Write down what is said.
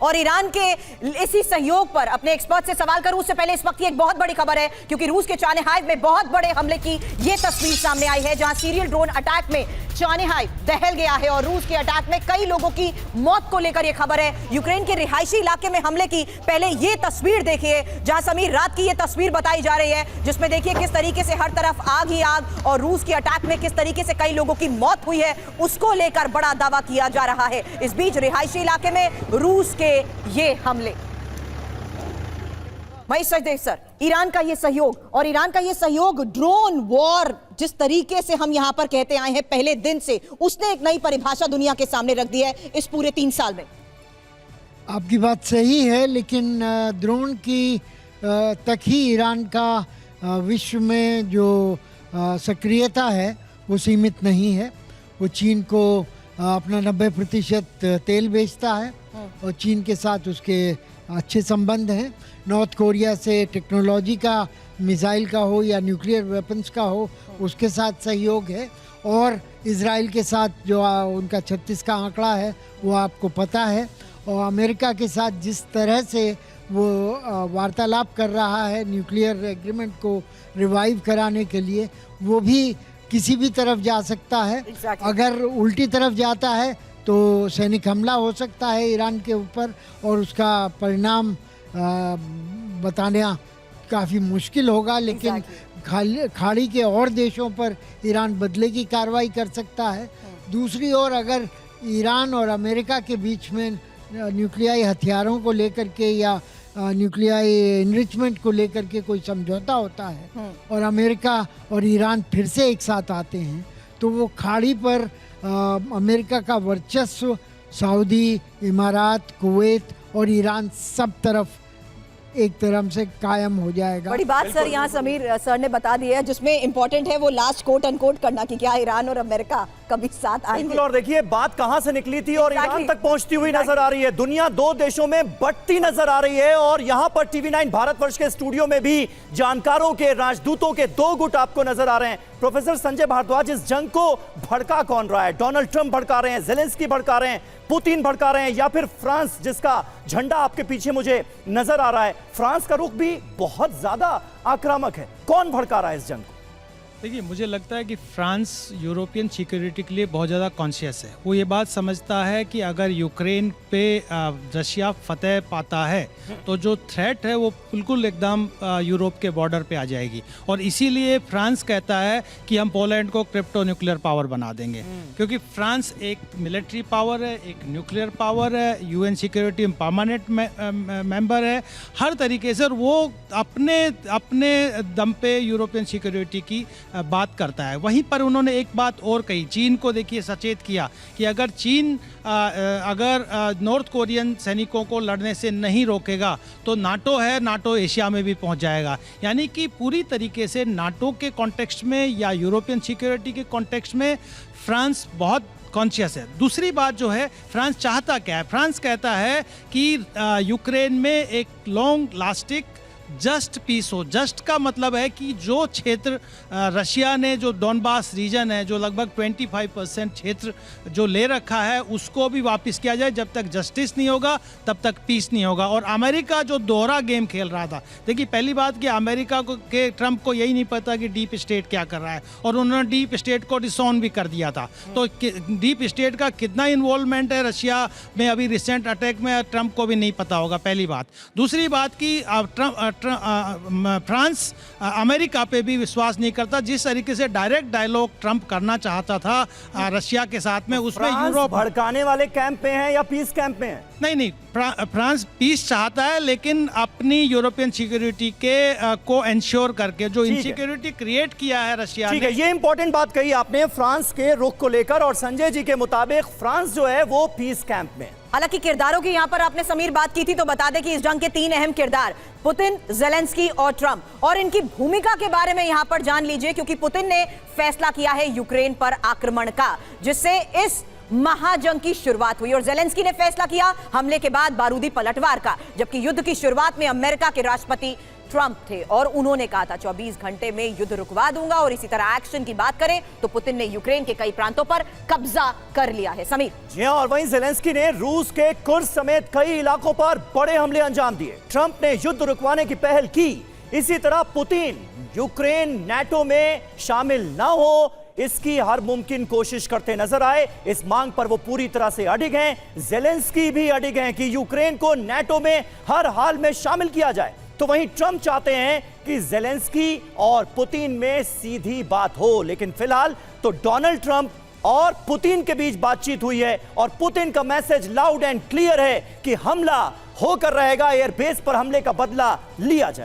और ईरान के इसी सहयोग पर अपने एक्सपर्ट से सवाल करूं उससे पहले इस वक्त की एक बहुत बड़ी खबर है, क्योंकि रूस के चानेहाइव में बहुत बड़े हमले की यह तस्वीर सामने आई है, जहां सीरियल ड्रोन अटैक में चानेहाइव दहल गया है और रूस के अटैक में कई लोगों की मौत को लेकर यह खबर है। यूक्रेन के रिहायशी इलाके में हमले की पहले यह तस्वीर देखिए, जहां समीर रात की यह तस्वीर बताई जा रही है, जिसमें देखिए किस तरीके से हर तरफ आग ही आग और रूस के अटैक में किस तरीके से कई लोगों की मौत हुई है, उसको लेकर बड़ा दावा किया जा रहा है। इस बीच रिहायशी इलाके में रूस के ये हमले। महेश सचदेव सर, ईरान का ये सहयोग और ईरान का ये सहयोग ड्रोन वॉर जिस तरीके से हम यहां पर कहते आए हैं पहले दिन से, उसने एक नई परिभाषा दुनिया के सामने रख दी है इस पूरे 3 साल में। आपकी बात सही है, लेकिन ड्रोन की तक ही ईरान का विश्व में जो सक्रियता है वो सीमित नहीं है। वो चीन को अपना 90% तेल बेचता है और चीन के साथ उसके अच्छे संबंध हैं। नॉर्थ कोरिया से टेक्नोलॉजी का, मिसाइल का हो या न्यूक्लियर वेपन्स का हो, उसके साथ सहयोग है। और इजराइल के साथ जो उनका 36 का आंकड़ा है वो आपको पता है। और अमेरिका के साथ जिस तरह से वो वार्तालाप कर रहा है न्यूक्लियर एग्रीमेंट को रिवाइव कराने के लिए, वो भी किसी भी तरफ जा सकता है। अगर उल्टी तरफ जाता है तो सैनिक हमला हो सकता है ईरान के ऊपर और उसका परिणाम बताना काफ़ी मुश्किल होगा। लेकिन खाड़ी के और देशों पर ईरान बदले की कार्रवाई कर सकता है। दूसरी ओर अगर ईरान और अमेरिका के बीच में न्यूक्लियाई हथियारों को लेकर के या न्यूक्लियाई इनरिचमेंट को लेकर के कोई समझौता होता है और अमेरिका और ईरान फिर से एक साथ आते हैं, तो वो खाड़ी पर अमेरिका का वर्चस्व सऊदी, इमारात, कुवैत और ईरान सब तरफ एक तरह से कायम हो जाएगा। बड़ी बात सर यहाँ समीर सर ने बता दी है, जिसमें इंपॉर्टेंट है वो लास्ट कोट अनकोट करना कि क्या ईरान और अमेरिका कभी साथ आएंगे। और देखिए बात कहां से निकली थी और ईरान तक पहुंचती हुई नजर आ रही है। दुनिया 2 देशों में बंटती नजर आ रही है और यहां पर टीवी9 भारतवर्ष के स्टूडियो में भी जानकारों के, राजदूतों के 2 गुट आपको नजर आ रहे हैं। प्रोफेसर संजय भारद्वाज, इस जंग को भड़का कौन रहा है? डोनाल्ड ट्रंप भड़का रहे हैं, ज़ेलेंस्की भड़का रहे हैं, पुतिन भड़का रहे हैं, या फिर फ्रांस जिसका झंडा आपके पीछे मुझे नजर आ रहा है? फ्रांस का रुख भी बहुत ज्यादा आक्रामक है। कौन भड़का रहा है इस जंग को? देखिए, मुझे लगता है कि फ्रांस यूरोपियन सिक्योरिटी के लिए बहुत ज़्यादा कॉन्शियस है। वो ये बात समझता है कि अगर यूक्रेन पे रशिया फतेह पाता है तो जो थ्रेट है वो बिल्कुल एकदम यूरोप के बॉर्डर पे आ जाएगी। और इसीलिए फ्रांस कहता है कि हम पोलैंड को क्रिप्टो न्यूक्लियर पावर बना देंगे, क्योंकि फ्रांस एक मिलिट्री पावर है, एक न्यूक्लियर पावर है, यूएन सिक्योरिटी में परमानेंट मेंबर है, हर तरीके से। और वो अपने दम पे यूरोपियन सिक्योरिटी की बात करता है। वहीं पर उन्होंने एक बात और कही, चीन को देखिए सचेत किया कि अगर चीन अगर नॉर्थ कोरियन सैनिकों को लड़ने से नहीं रोकेगा तो नाटो है, नाटो एशिया में भी पहुंच जाएगा। यानी कि पूरी तरीके से नाटो के कॉन्टेक्स्ट में या यूरोपियन सिक्योरिटी के कॉन्टेक्स्ट में फ्रांस बहुत कॉन्शियस है। दूसरी बात जो है, फ्रांस चाहता क्या है? फ्रांस कहता है कि यूक्रेन में एक लॉन्ग लास्टिंग जस्ट पीस हो। जस्ट का मतलब है कि जो क्षेत्र रशिया ने, जो डोनबास रीजन है, जो लगभग 25% क्षेत्र जो ले रखा है, उसको भी वापस किया जाए। जब तक जस्टिस नहीं होगा तब तक पीस नहीं होगा। और अमेरिका जो दोहरा गेम खेल रहा था, देखिए पहली बात कि अमेरिका को के ट्रंप को यही नहीं पता कि डीप स्टेट क्या कर रहा है, और उन्होंने डीप स्टेट को डिसऑन भी कर दिया था। तो डीप स्टेट का कितना इन्वॉल्वमेंट है रशिया में अभी रिसेंट अटैक में, ट्रंप को भी नहीं पता होगा, पहली बात। दूसरी बात कि फ्रांस अमेरिका पे भी विश्वास नहीं करता। जिस तरीके से डायरेक्ट डायलॉग ट्रंप करना चाहता था रशिया के साथ में, उसमें यूरोप भड़काने वाले कैंप में है या पीस कैंप में है? नहीं, फ्रांस पीस चाहता है, लेकिन अपनी यूरोपियन सिक्योरिटी के को इंश्योर करके जो इनसिक्योरिटी क्रिएट किया है रशिया ने। ठीक है, ये इंपॉर्टेंट बात कही आपने फ्रांस के रुख को लेकर, और संजय जी के मुताबिक फ्रांस जो है वो पीस कैंप में। हालांकि किरदारों की यहां पर आपने समीर बात की थी, तो बता दें कि इस जंग के 3 अहम किरदार पुतिन, ज़ेलेंस्की और ट्रंप, और इनकी भूमिका के बारे में यहां पर जान लीजिए, क्योंकि पुतिन ने फैसला किया है यूक्रेन पर आक्रमण का, जिससे इस महाजंग की शुरुआत हुई और जेलेंस्की ने फैसला किया हमले के बाद बारूदी पलटवार का, जबकि युद्ध की शुरुआत में अमेरिका के राष्ट्रपति ट्रंप थे और उन्होंने कहा था 24 घंटे में युद्ध रुकवा दूंगा। और इसी तरह एक्शन की बात करें तो पुतिन ने यूक्रेन के कई प्रांतों पर कब्जा कर लिया है। समीर जी हां, और वहीं जेलेंस्की ने रूस के कुर्स समेत कई इलाकों पर बड़े हमले अंजाम दिए। ट्रंप ने युद्ध रुकवाने की पहल की। इसी तरह पुतिन यूक्रेन नाटो में शामिल ना हो इसकी हर मुमकिन कोशिश करते नजर आए। इस मांग पर वो पूरी तरह से अडिग हैं। जेलेंस्की भी अडिग हैं कि यूक्रेन को नाटो में हर हाल में शामिल किया जाए। तो वहीं ट्रंप चाहते हैं कि जेलेंस्की और पुतिन में सीधी बात हो, लेकिन फिलहाल तो डोनाल्ड ट्रंप और पुतिन के बीच बातचीत हुई है और पुतिन का मैसेज लाउड एंड क्लियर है कि हमला होकर रहेगा, एयरबेस पर हमले का बदला लिया जाए।